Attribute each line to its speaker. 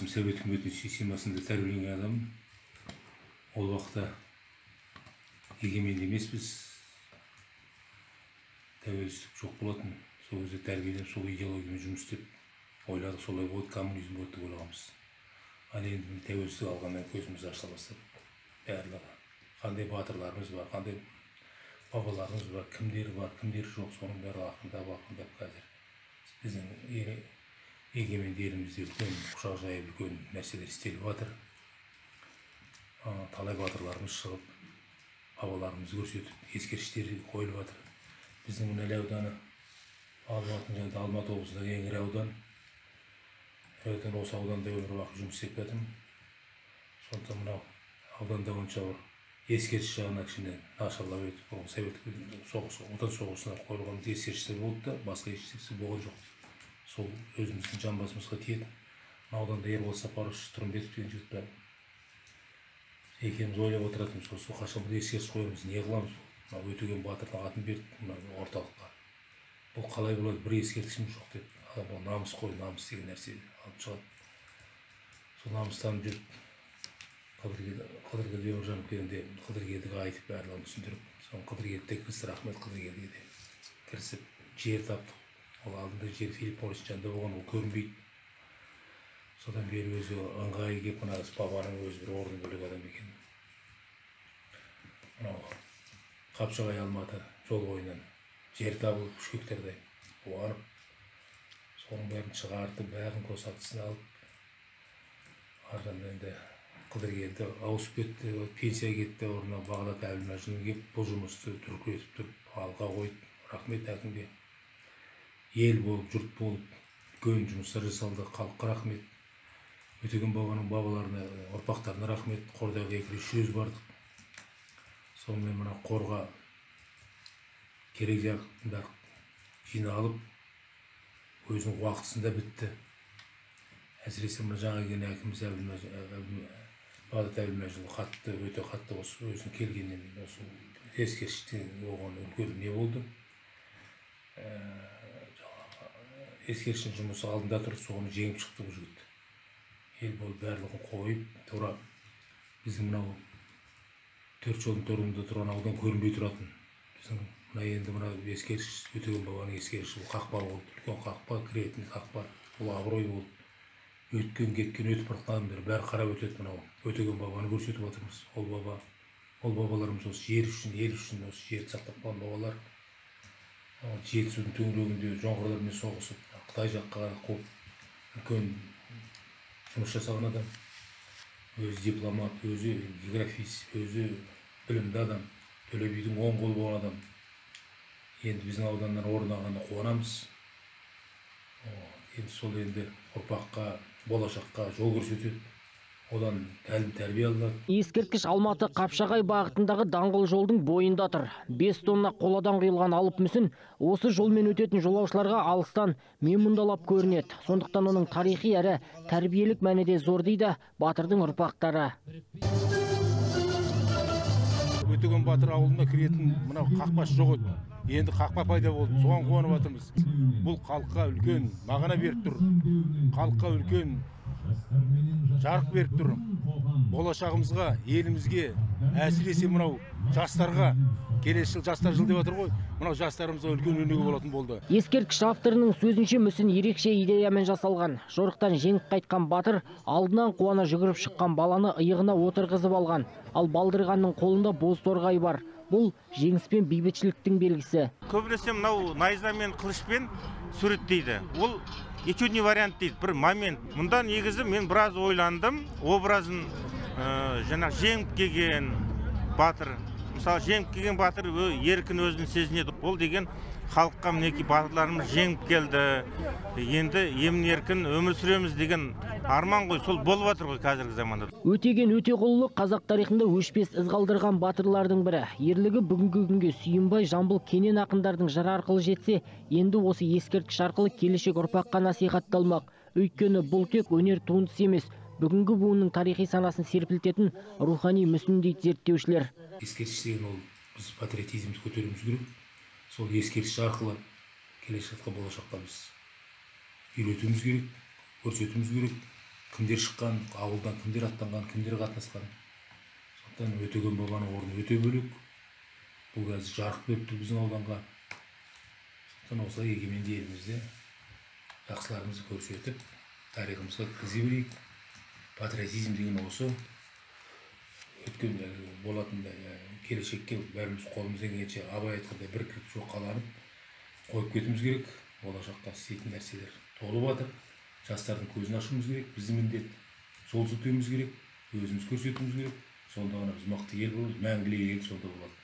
Speaker 1: өзім совет үкіметінің системасында тәрбиеленген адаммын. Ол уақытта егеменді емеспіз, тәуелсіздік жоқ болатын. Сол кезде тәрбиеленіп, сол идеологиямен жұмыс істеп, ойладық, солай болды, коммунизм болды деп ойлағанбыз. Ал енді тәуелсіздік алғаннан көзіміз ашыла бастады. Барлығы қандай батырларымыз бар, қандай бабаларымыз бар, кімдер бар, кімдер жоқ, соның бәрі ақындап қазір біздің егеменді елімізде үлкен құшақ жайып үлкен нәрселер істеліп жатыр. Талай батырларымыз шығып, бабаларымызды көрсетіп, ескерткіштер қойылып жатыр. Біздің мына ауданы Алматы облысындағы ең ірі аудан. Осы ауданда өмір бақи жұмыс істеп жатырмын. Сондықтан мынау ауданда онша ескерткіш жағына кішкене нашарлап өтіп, бұрын совет отан соғысына қойылған ескерткіштер болды да, басқа ешкісі болған жоқ. Сол өзіміздің жан басымызға тиеді. Ауданда Ербол Сапарович, Тұрымбетов деген жігіт бар. Екеуміз ойлап отыратынбыз, осы қашан бір ескерткіш қоямыз, не қыламыз? Мынау Өтеген батырдың атын берді орталыққа. Бұл қалай болады, бір ескерткішіміз жоқ деп. Адам намыс қой, намыс деген нәрсе алып шығады. Сол намыстанып жүріп, Қыдыргелді Өміржанов келгенде Қыдыргелдіге айтып, барлығын түсіндіріп, соны Қыдыргелдіге кірісті, рахмет Қыдыргелдіге де кірісіп, жер таптық. Ол алдында жер Филипп Морис жанында болған, ол көрінбейді. Содан бері өзі ыңғайы келіп, мына бабаның өзі бір орны бөлек адам екен. Мынау Қапшағай Алматы жол бойынан жер табылып, 3 гектардай қуанып, соның бәрін шығартып, бәрін көсатысын алып, артынан енді Қыдыргелді ауысып кетті, пенсия кетті, орнына Бағдат Әбілмәжін келіп, бұл жұмысты түркілетіп тұрып, алға қойып, рахмет әкімге. Ел болып, жұрт болып, үлкен жұмыстар жасалды, халыққа рахмет. Өтеген бабаның бабаларына, ұрпақтарына рахмет. Қордағы 200 бардық. Сонымен мына қорға керек жағында жиналып, өзінің уақытысында бітті. Әсіресе мына жаңа келген әкіміміз Бағдат Әбілмәжін қатты, өте қатты өзінің келгеннен осы ескерткіштен оған үлкен не болды. Ескерткіштің жұмысы алдында тұрып, соны жеңіп шықты бұл жігіт. Ел болып барлығын қойып, тура біздің мынау 4 жолдың торында тұрған аудан көрінбей тұратын. Біздің мына енді мына ескерткіш, Өтеген бабаның ескерткіші, бұл қақпа болды, үлкен қақпа, кіретін қақпа, бұл абырой болды. Өткен кеткен өтіп бұрықтан бәрі қарап өтеді. Мынау Өтеген бабаны көрсетіп отырмыз. Ол бабаларымыз осы жер үшін, ел үшін осы жерді сақтап қалған бабалар. Жетісудың төңірегінде жоңғарлармен соғысып, Қытай жаққа қуып, үлкен жұмыс жасаған адам. Өзі дипломат, өзі географист, өзі білімді адам, Төле бидің оң қолы болған адам. Енді біздің ауданнан орнағанда қуанамыз. Енді сол енді ұрпаққа, болашаққа жол көрсетеді. Одан тәлім тәрбие алады.
Speaker 2: Ескерткіш Алматы Қапшағай бағытындағы даңғыл жолдың бойында тұр. 5 тонна қоладан құйылған алып мүсін осы жолмен өтетін жолаушыларға алыстан менмұндалап көрінеді. Сондықтан оның тарихи әрі тәрбиелік мәні де зор дейді батырдың ұрпақтары.
Speaker 3: Өтеген батыр ауылына кіретін мынау қақпасы жоқ еді. Енді қақпа пайда болды. Соған қуанып жатырмыз. Бұл халыққа үлкен мағына беріп тұр. Халыққа үлкен жарық беріп тұр. Болашағымызға, елімізге, әсіресе мынау жастарға, келесі жыл жастар жылы деп жатыр ғой. Мынау жастарымызға үлкен өнеге болатын болды.
Speaker 2: Ескерткіш авторының сөзінше мүсін ерекше идеямен жасалған. Жорықтан жеңіп қайтқан батыр алдынан қуана жүгіріп шыққан баланы иығына отырғызып алған. Ал балдырғанның қолында боз торғай бар. Бұл жеңіс пен бейбітшіліктің белгісі.
Speaker 4: Көбінесе мынау найза мен қылышпен суреттейді. Ол етюдный вариант дейді, бір момент. Мұнда негізі мен біраз ойландым. Образын жеңіп келген батыр. Мысалы, жеңіп келген батыр еркін өзін сезінеді. Ол деген халыққа мінеки батырларымыз жеңіп келді. Енді емін еркін өмір сүреміз деген арман ғой, сол болып жатыр ғой қазіргі заманда.
Speaker 2: Өтеген Өтеғұлұлы қазақ тарихында өшпес із қалдырған батырлардың бірі. Ерлігі бүгінгі күнге Сүйінбай, Жамбыл, Кенен ақындардың жыры арқылы жетсе, енді осы ескерткіш арқылы келешек ұрпаққа насихатталмақ. Өйткені бұл тек өнер туындысы емес, бүгінгі буынның тарихи санасын серпілтетін рухани мүсін дейді зерттеушілер.
Speaker 1: Ескерткіш деген ол біз патриотизмді көтеруіміз керек. Сол ескерткіш арқылы келешекте болашақта біз үйретуіміз керек, көрсетуіміз керек. кімдер шыққан, ауылдан кімдер аттанған, кімдер қатынасқан. Сондықтан Өтеген бабаның орны өте бөлек. Бұл қазір жарық беріп тұр біздің ауданға. Сондықтан осылай егеменді елімізде жақсыларымызды көрсетіп, тарихымызға кіргізе білейік. Патриотизм деген осы. Өткен болатындай келешекке бәріміз қолымыздан келгенше абай айтқандай бір кіріп жоқ қаланып қойып кетуіміз керек. Болашақта істейтін нәрселер толып жатыр. Жастардың көзін ашуымыз керек. Біздің міндет жол сілтеуіміз керек, өзіміз көрсетуіміз керек. Сонда ғана біз мықты ел боламыз, мәңгілік ел сонда болады.